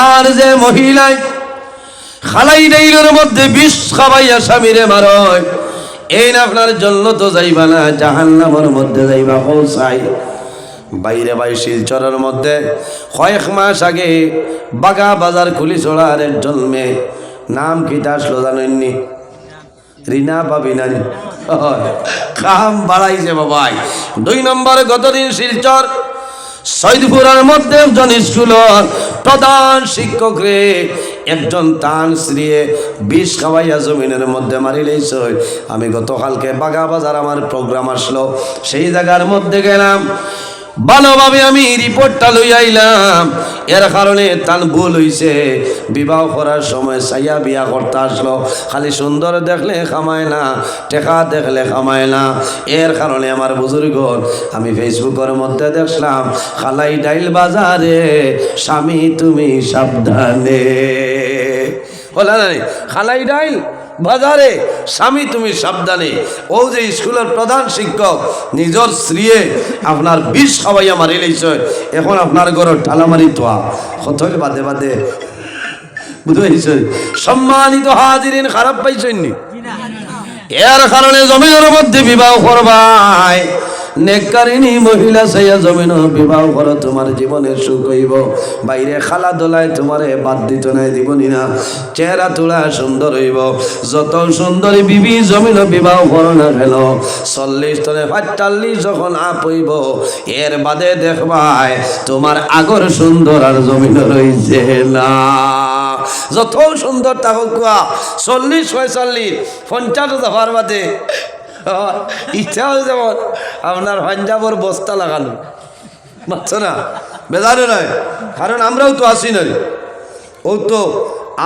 আর যে মহিলাই খালাই ডাইলের মধ্যে বিষ খাওয়াইয়া স্বামীরে মারয়, এই না আপনার জন্য তো যাইবা না, জাহান্নামের মধ্যে যাইবা পৌঁছাই। বাইরে বাই শিলচরের মধ্যে কয়েক মাস আগে বাগা বাজার খুলি চড়ার একজন মেয়ে, নাম কি তা আসলো জানেননি? রিনা পাবি না কাম বাড়াইছে বাবাই। 2 নম্বরে গতদিন শিলচর সৈদপুরের মধ্যে একজন স্কুলের প্রধান শিক্ষক রে একজন তান স্ত্রীয়ে বিষ খাওয়াইয়া জমিনের মধ্যে মারি লইছ। আমি গতকালকে বাগা বাজার আমার প্রোগ্রাম আসলো, সেই জায়গার মধ্যে গেলাম, ভালোভাবে আমি রিপোর্টটা লই আইলাম। এর কারণে তান ভুল হইছে, বিবাহ করার সময় সাইয়া বিয়া করতে আসলো, খালি সুন্দর দেখলে খামায় না, টেকা দেখলে খামায় না। এর কারণে আমার বুজুর্গ আমি ফেসবুকের মধ্যে দেখলাম, খালাই ডাইল বাজারে স্বামী তুমি সাবধানে, বলা না খালাই ডাইল বাজারে স্বামী তুমি সাবধানে। ও যে স্কুলের প্রধান শিক্ষক নিজের স্ত্রীয়ে আপনার বিষ খাওয়াইয়া মারি লইছ, এখন আপনার ঘরের ঠালামারি তোয়া কতই বাদে বাদে বুঝতে। সম্মানিত হাজিরিন, খারাপ পাইছেননি? এর কারণে জমিনের মধ্যে বিবাহ করবাই, নেককারিনী মহিলা চাইয়া জমিন বিবাহ করো, তোমার জীবনের সুখ হইব। বাইরে খালা দোলায় তোমারে বাদ দিত নাই, দিবনি না। চেহারা তোলা সুন্দর হইব, যত সুন্দরী বিবি জমিন বিবাহ করো না কেন, 40 তনে 45 যখন আপ হইব, এর বাদে দেখবাই তোমার আগর সুন্দর আর জমিন রইছে না। যত সুন্দর থাকুক 40 45 50 দফার বাদে ইচ্ছা হয় যেমন আপনার পাঞ্জাবর বস্তা লাগানো, বুঝছো না? বেজানো নয়, কারণ আমরাও তো আসি নাই। ও তো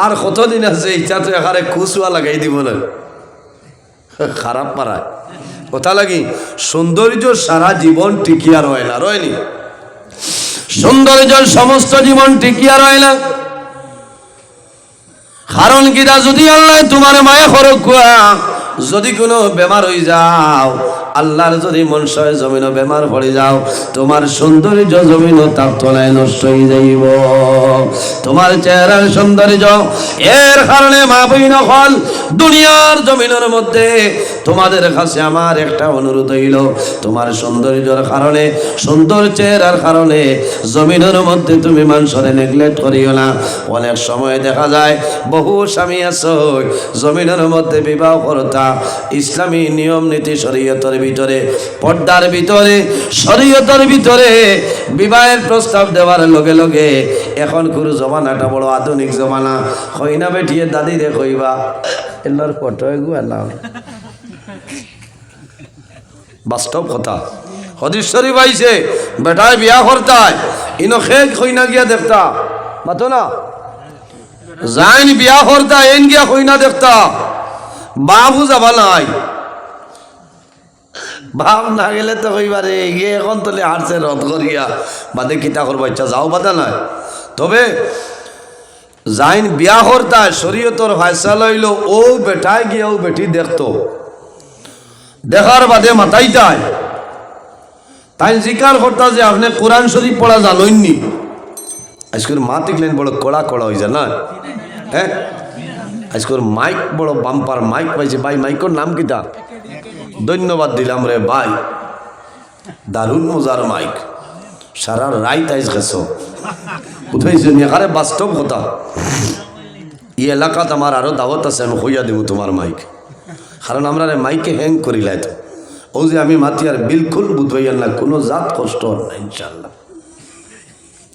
আর কতদিন আছে, ইচ্ছা তো এখানে খুশুয়া লাগাই দিব না, খারাপ পারায় কথা লাগি। সৌন্দর্য সারা জীবন টিকিয়া রয় না, রয়নি? সৌন্দর্য সমস্ত জীবন টিকিয়া রয় না। কারণ কিনা, যদি আল্লাহ তোমার মায়া খরক, যদি কোনো বেমার হয়ে যাও, আল্লাহর যদি মনসায় জমিনও বেমার পড়ে যাও, তোমার সৌন্দর্য জমিনও তার তলায় নষ্ট হয়ে যাইব, তোমার চেহারার সৌন্দর্য। এর কারণে মা বইন হল দুনিয়ার জমিনের মধ্যে তোমাদের কাছে আমার একটা অনুরোধ হইল, তোমার সৌন্দর্যের কারণে, সুন্দর চেহারার কারণে জমিনের মধ্যে তুমি মানুষরে নেগলেক্ট করিও না। অনেক সময় দেখা যায় বহু স্বামী আছে জমিনের মধ্যে বিবাহ করতা, ইসলামী নিয়ম নীতি শরীয়তের ভিতরে, পর্দার ভিতরে, শরীয়তের ভিতরে বিবাহের প্রস্তাব দেওয়ার লগে লগে, এখন কোনো জমানাটা বড় আধুনিক জমানা, হইনা বেঠিয়ে দাদি রে কইবা এনার ফটো এগুয়া না, বাস্তব কথা। হদিস শরীফ আইছে, বেটায় বিয়া করতায় ইনো খেক হইনা গিয়া দেখতা, মাতো না যাইন বিয়া করতা এন গিয়া হইনা দেখতা, বাবু যাবা নাই, বাপ না গেলে তো কইবারে গিয়ে এখন তোলে হারছে রদ করিয়া বাদে কিতা করবো, ইচ্ছা যাও বাদা নাই। তবে যাইন বিয়া করতা শরীয়তর ফায়সালা হইল, ও বেটায় গিয়া ও বেটি দেখতো, দেখার বাদে মাতাইতায় তাই জিকার করতা যে আপনি কোরআন শরীফ পড়া জানেননি। আজকের মা দেখলেন বড় কড়া কড়া হয়ে যায় না, হ্যাঁ? আজকের মাইক বড় বাম্পার মাইক পাইছে ভাই, মাইকর নাম কিটা? ধন্যবাদ দিলাম রে ভাই, দারুণ মজার মাইক, সারা রাইত আইস গেছ বুঝাইছ এখানে বাস্তব কথা। এই এলাকাত আমার আরো দাওয়াত আছে, আমি হইয়া দেব তোমার মাইক, কারণ আমরা মাইকে হ্যাং করিলাই তো। ও যে আমি মাতি আর বিলকুল বুঝাইয়ার না, কোনো জাত কষ্ট না ইনশাল্লাহ।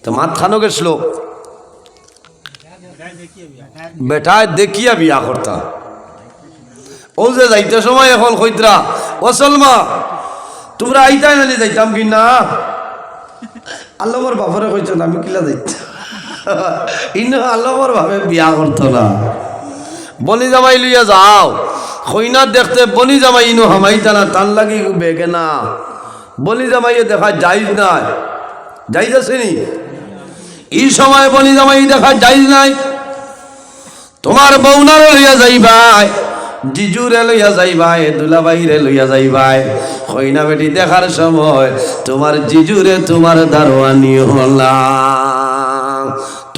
তো মাত খানো গেছিল, বেটায় দেখিয়া বিয়া করতা। ও যে যাইতে সময় এখন কইতরা, ও সলমা তোমরা আইতাই নালি যাইতাম কি না? আল্লাহর বাপরে কইছেন আমি কিলা যাইতাম, ইনো আল্লাহর ভাবে বিয়া করতো না। বনি জামাই লইয়া যাও, খইনা দেখতে বনি জামাই ইনো হামাইতা না, তান লাগি বেগে না, বনি জামাইয়ে দেখা যাইজ নাই, যাইজ আসেনি? এই সময় বনি জামাই দেখা যাইজ নাই। তোমার বউনারে লইয়া যাইবাই, জিজুরে লইয়া যাইবাই, দুলাভাইরে লইয়া যাইবাই, খইনা বেটি দেখার সময় তোমার জিজুরে তোমার দারোয়ানি হলা,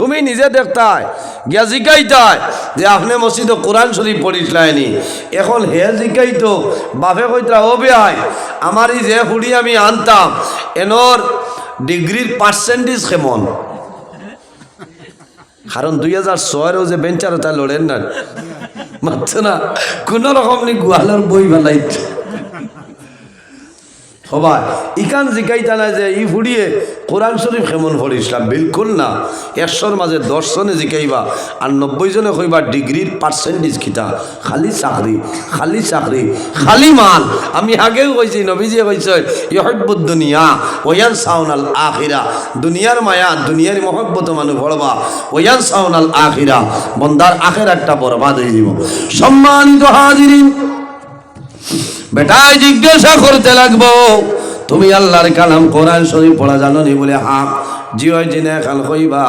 তুমি নিজে দেখতাই গিয়া জিকাইতাই যে আপনি মসজিদে কোরআন শরীফ পড়িসলাইনি এখন হে জিকাইতো বাপে কইতরা ও বেআই আমার এই যে হুড়ি আমি আনতাম এনর ডিগ্রির পার্সেন্টেজ কেমন কারণ 2006 যে বেঞ্চার তা লড়েন না মানছে না কোন রকম নি গোয়ালের বই বানাইত সবাই ইকান জিকাইতা না যে ই ফুড়িয়ে কোরআন শরীফ কেমন পড়িসলাম বিলকুল না 100-র মাঝে 10 জনে জিকাইবা আর 90 জনে কইবা ডিগ্রির পার্সেন্টেজ কিতা খালি চাকরি খালি মাল আমি আগেও কইছি নবীজি কইছে ইউহিব্বুদ দুনিয়া ওয়ান সাউনাল আখিরা দুনিয়ার মায়া দুনিয়ার মহব্বত মানুষ পড়বা ওয়ান সাউনাল আখিরা বন্দার আখিরাতটা বরবাদ হয়ে যাব সম্মানিত হাজিরিন বেটাই জিজ্ঞাসা করতে লাগবো তুমি আল্লাহর কালাম কোরআন শরীফ পড়া জানো নি বলে হ্যাঁ জি হয় জেনে কাল কইবা